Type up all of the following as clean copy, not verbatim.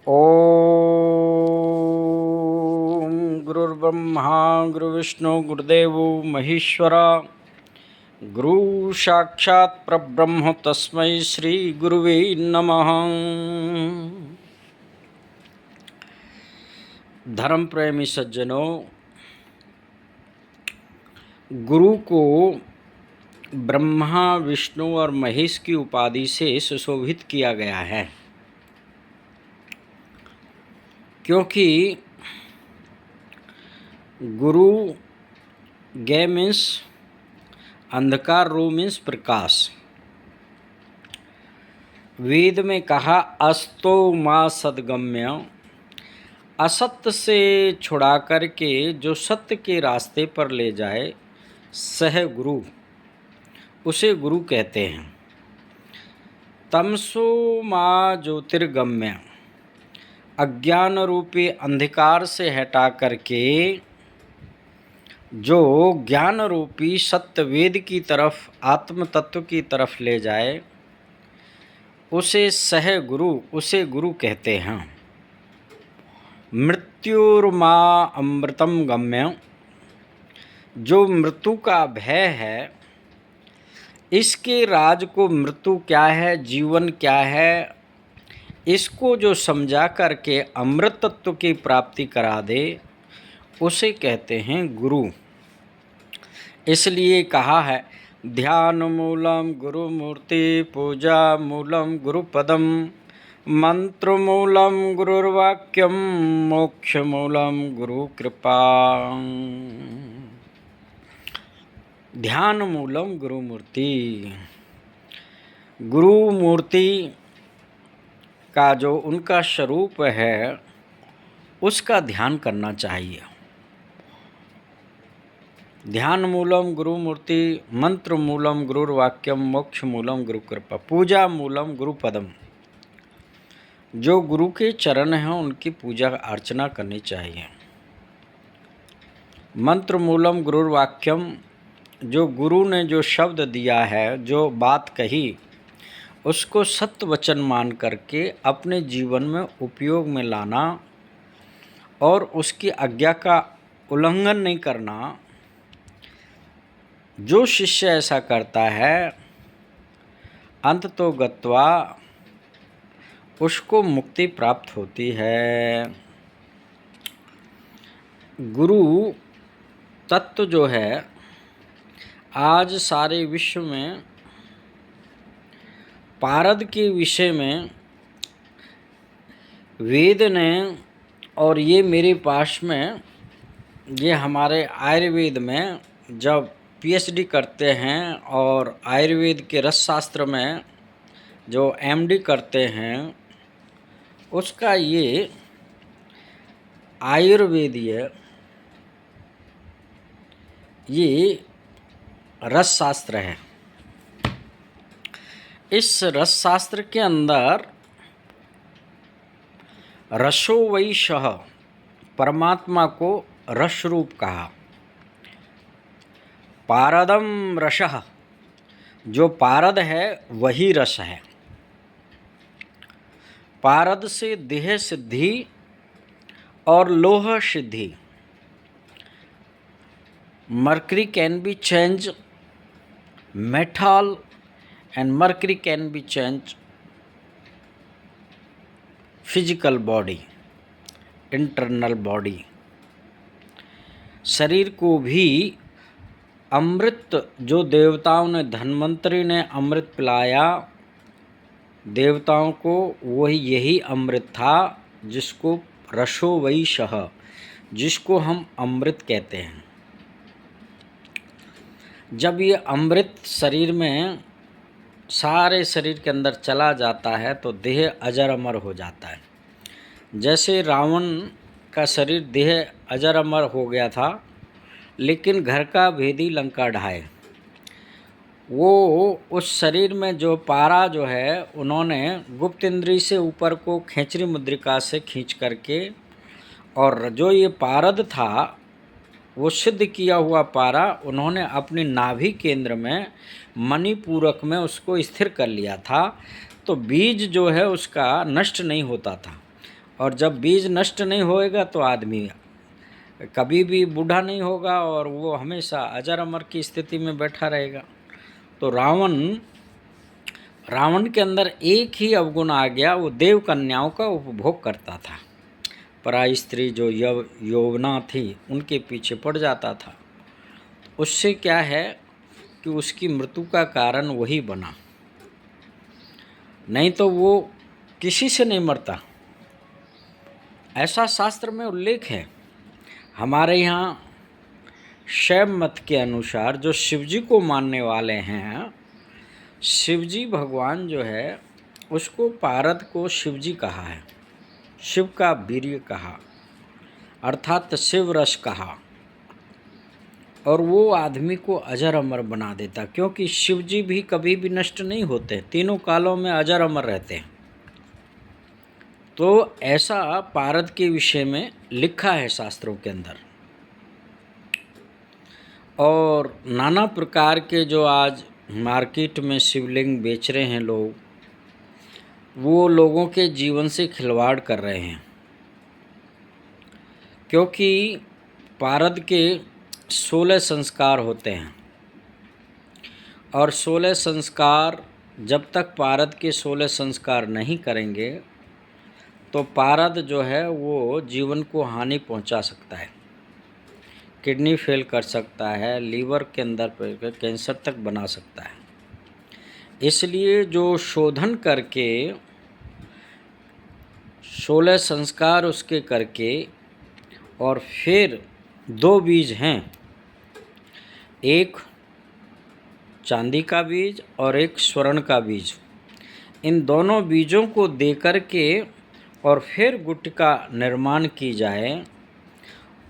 ओम गुरुर्ब्रह्मा गुरुविष्णु गुरुदेवो महेश्वरा गुरु साक्षात् परब्रह्म तस्मै श्री गुरुवे नमः। धर्म प्रेमी सज्जनों, गुरु को ब्रह्मा विष्णु और महेश की उपाधि से सुशोभित किया गया है, क्योंकि गुरु गे मीन्स अंधकार, रू मीन्स प्रकाश। वेद में कहा अस्तो माँ सद्गम्य, असत्य से छुड़ा करके जो सत्य के रास्ते पर ले जाए सह गुरु, उसे गुरु कहते हैं। तमसो माँ ज्योतिर्गम्य, अज्ञान रूपी अंधकार से हटा करके जो ज्ञान रूपी सत्य वेद की तरफ, आत्म तत्व की तरफ ले जाए उसे सह गुरु, उसे गुरु कहते हैं। मृत्युर्मा अमृतम गम्य, जो मृत्यु का भय है, इसके राज को, मृत्यु क्या है, जीवन क्या है, इसको जो समझा करके अमृत तत्व की प्राप्ति करा दे उसे कहते हैं गुरु। इसलिए कहा है ध्यान मूलम गुरु मूर्ति, पूजा मूलम गुरु पदम, मंत्र मूलम गुरुर्वाक्यम, मोक्ष मूलम गुरु कृपा। ध्यान मूलम गुरु मूर्ति, गुरु मूर्ति का जो उनका स्वरूप है उसका ध्यान करना चाहिए। ध्यान मूलम गुरु मूर्ति, मंत्र मूलम गुरुर्वाक्यम, मोक्ष मूलम गुरु कृपा, पूजा मूलम गुरु पदम। जो गुरु के चरण हैं उनकी पूजा अर्चना करनी चाहिए। मंत्र मूलम गुरुर्वाक्यम, जो गुरु ने जो शब्द दिया है, जो बात कही, उसको सत्य वचन मान करके अपने जीवन में उपयोग में लाना और उसकी आज्ञा का उल्लंघन नहीं करना। जो शिष्य ऐसा करता है अंत तो गत्वा उसको मुक्ति प्राप्त होती है। गुरु तत्व जो है आज सारे विश्व में पारद के विषय में वेद ने, और ये मेरे पास में, ये हमारे आयुर्वेद में जब पीएचडी करते हैं और आयुर्वेद के रस शास्त्र में जो एमडी करते हैं, उसका ये आयुर्वेदीय ये रस शास्त्र है। इस रस शास्त्र के अंदर रसो वै सः, परमात्मा को रस रूप कहा। पारदम रसः, जो पारद है वही रस है। पारद से देह सिद्धि और लोह सिद्धि। Mercury can be change, metal and mercury can be changed physical body, internal body। शरीर को भी अमृत, जो देवताओं ने, धन्वंतरी ने अमृत पिलाया देवताओं को, वही यही अमृत था जिसको रसो वै सः, जिसको हम अमृत कहते हैं। जब ये अमृत शरीर में, सारे शरीर के अंदर चला जाता है तो देह अजर अमर हो जाता है। जैसे रावण का शरीर देह अजर अमर हो गया था, लेकिन घर का भेदी लंका ढाए। वो उस शरीर में जो पारा जो है, उन्होंने गुप्त इंद्री से ऊपर को खेचरी मुद्रिका से खींच करके, और जो ये पारद था वो सिद्ध किया हुआ पारा उन्होंने अपने नाभि केंद्र में मणिपूरक में उसको स्थिर कर लिया था। तो बीज जो है उसका नष्ट नहीं होता था, और जब बीज नष्ट नहीं होएगा तो आदमी कभी भी बूढ़ा नहीं होगा और वो हमेशा अजर अमर की स्थिति में बैठा रहेगा। तो रावण के अंदर एक ही अवगुण आ गया, वो देव कन्याओं का उपभोग करता था। पराई स्त्री जो यौवना थी उनके पीछे पड़ जाता था। उससे क्या है कि उसकी मृत्यु का कारण वही बना, नहीं तो वो किसी से नहीं मरता। ऐसा शास्त्र में उल्लेख है। हमारे यहाँ शैव मत के अनुसार जो शिवजी को मानने वाले हैं, शिवजी भगवान जो है उसको पारद को शिवजी कहा है, शिव का वीर्य कहा, अर्थात शिव रस कहा। और वो आदमी को अजर अमर बना देता, क्योंकि शिवजी भी कभी भी नष्ट नहीं होते, तीनों कालों में अजर अमर रहते हैं। तो ऐसा पारद के विषय में लिखा है शास्त्रों के अंदर। और नाना प्रकार के जो आज मार्केट में शिवलिंग बेच रहे हैं लोग, वो लोगों के जीवन से खिलवाड़ कर रहे हैं, क्योंकि पारद के 16 संस्कार होते हैं और 16 संस्कार जब तक पारद के 16 संस्कार नहीं करेंगे तो पारद जो है वो जीवन को हानि पहुंचा सकता है, किडनी फेल कर सकता है, लीवर के अंदर कैंसर तक बना सकता है। इसलिए जो शोधन करके 16 संस्कार उसके करके और फिर 2 बीज हैं, एक चांदी का बीज और एक स्वर्ण का बीज, इन दोनों बीजों को दे कर के और फिर गुटिका निर्माण की जाए।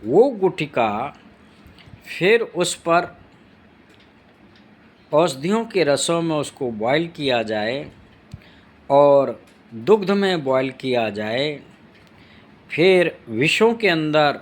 वो गुटिका फिर उस पर औषधियों के रसों में उसको बॉयल किया जाए और दुग्ध में बॉयल किया जाए। फिर विषों के अंदर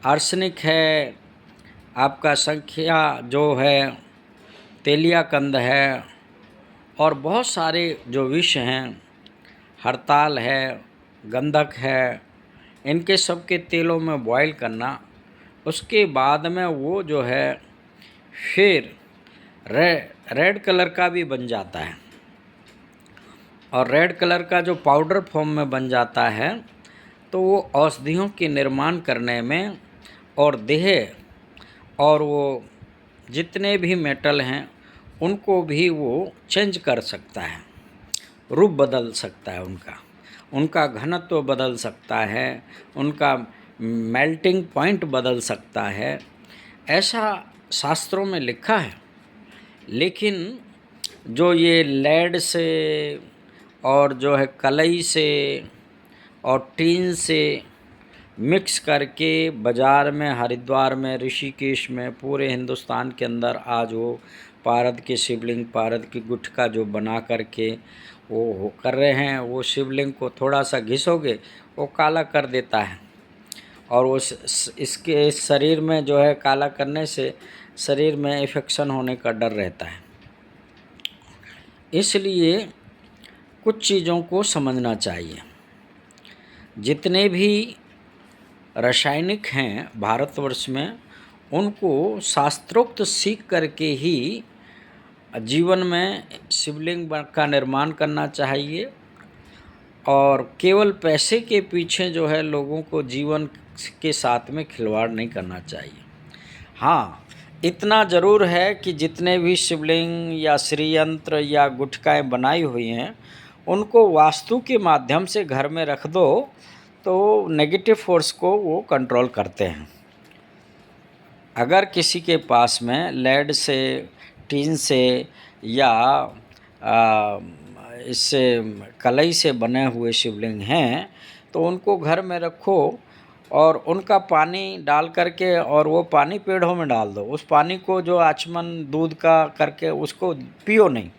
आर्सेनिक है, आपका संख्या जो है, तेलिया कंद है और बहुत सारे जो विष हैं, हड़ताल है, गंधक है, इनके सब के तेलों में बॉयल करना। उसके बाद में वो जो है फिर रेड कलर का भी बन जाता है और रेड कलर का जो पाउडर फॉर्म में बन जाता है तो वो औषधियों के निर्माण करने में और देह और वो जितने भी मेटल हैं उनको भी वो चेंज कर सकता है, रूप बदल सकता है, उनका घनत्व बदल सकता है, उनका मेल्टिंग पॉइंट बदल सकता है। ऐसा शास्त्रों में लिखा है। लेकिन जो ये लेड से और जो है कलई से और टीन से मिक्स करके बाज़ार में, हरिद्वार में, ऋषिकेश में, पूरे हिंदुस्तान के अंदर आज वो पारद के शिवलिंग, पारद की गुटका जो बना करके वो कर रहे हैं, वो शिवलिंग को थोड़ा सा घिसोगे वो काला कर देता है और वो इसके शरीर में जो है काला करने से शरीर में इन्फेक्शन होने का डर रहता है। इसलिए कुछ चीज़ों को समझना चाहिए। जितने भी रासायनिक हैं भारतवर्ष में, उनको शास्त्रोक्त सीख करके ही जीवन में शिवलिंग का निर्माण करना चाहिए और केवल पैसे के पीछे जो है लोगों को जीवन के साथ में खिलवाड़ नहीं करना चाहिए। हाँ, इतना ज़रूर है कि जितने भी शिवलिंग या श्रीयंत्र या गुटकाएँ बनाई हुई हैं उनको वास्तु के माध्यम से घर में रख दो तो नेगेटिव फोर्स को वो कंट्रोल करते हैं। अगर किसी के पास में लेड से, टीन से या इससे कलई से बने हुए शिवलिंग हैं तो उनको घर में रखो और उनका पानी डाल करके और वो पानी पेड़ों में डाल दो। उस पानी को जो आचमन दूध का करके उसको पियो नहीं।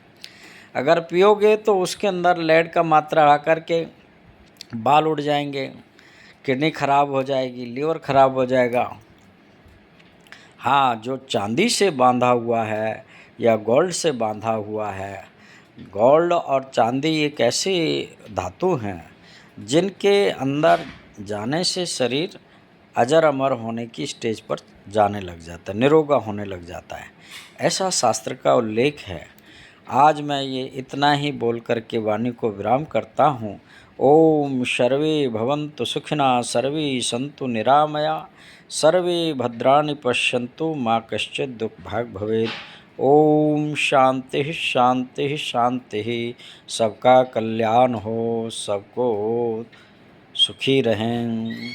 अगर पियोगे तो उसके अंदर लेड का मात्रा आ करके बाल उड़ जाएंगे, किडनी खराब हो जाएगी, लीवर खराब हो जाएगा। हाँ, जो चांदी से बांधा हुआ है या गोल्ड से बांधा हुआ है, गोल्ड और चांदी एक ऐसे धातु हैं जिनके अंदर जाने से शरीर अजर अमर होने की स्टेज पर जाने लग जाता है, निरोगा होने लग जाता है, ऐसा शास्त्र का उल्लेख है। आज मैं ये इतना ही बोल कर के वाणी को विराम करता हूँ। ओम सर्वे भवन्तु सुखिनः, सर्वे सन्तु निरामया, सर्वे भद्राणि पश्यन्तु, माँ कश्चित् दुःखभाग् भवेत्। ओम शांति शांति शांति। सबका कल्याण हो, सबको सुखी रहें।